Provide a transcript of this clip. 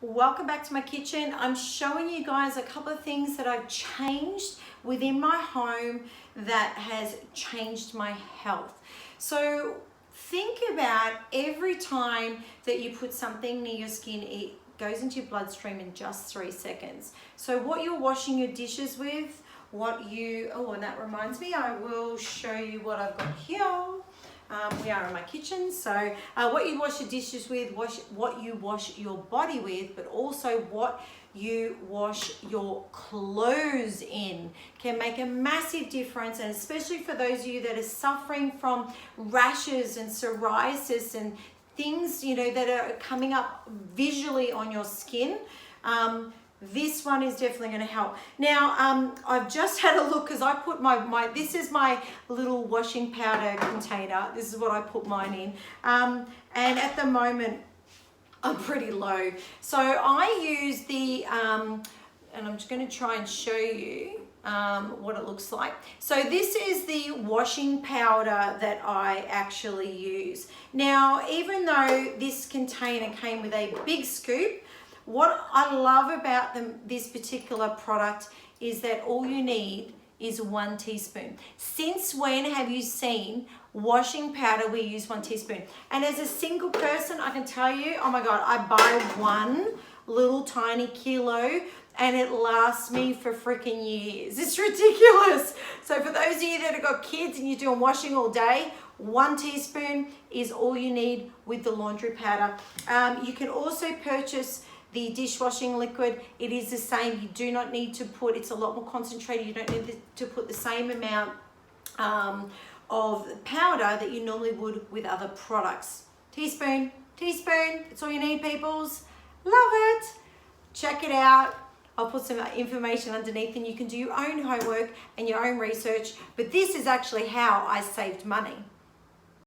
Welcome back to my kitchen. I'm showing you guys a couple of things that I've changed within my home that has changed my health. So think about every time that you put something near your skin, it goes into your bloodstream in just 3 seconds. So what you're washing your dishes with, and that reminds me, I will show you what I've got here. We are in my kitchen, so what you wash your dishes with, what you wash your body with, but also what you wash your clothes in can make a massive difference, and especially for those of you that are suffering from rashes and psoriasis and things, that are coming up visually on your skin. This one is definitely going to help. Now, I've just had a look because I put this is my little washing powder container. This is what I put mine in. And at the moment, I'm pretty low. So I use the, and I'm just going to try and show you what it looks like. So this is the washing powder that I actually use. Now, even though this container came with a big scoop, what I love about this particular product is that all you need is 1 teaspoon. Since when have you seen washing powder we use 1 teaspoon? And as a single person, I can tell you, oh my God, I buy 1 little tiny kilo and it lasts me for freaking years. It's ridiculous. So for those of you that have got kids and you're doing washing all day, 1 teaspoon is all you need with the laundry powder. You can also purchase the dishwashing liquid. It is the same. You do not need to put, it's a lot more concentrated. You don't need to put the same amount of powder that you normally would with other products. Teaspoon, it's all you need, peoples. Love it. Check it out. I'll put some information underneath and you can do your own homework and your own research. But this is actually how I saved money.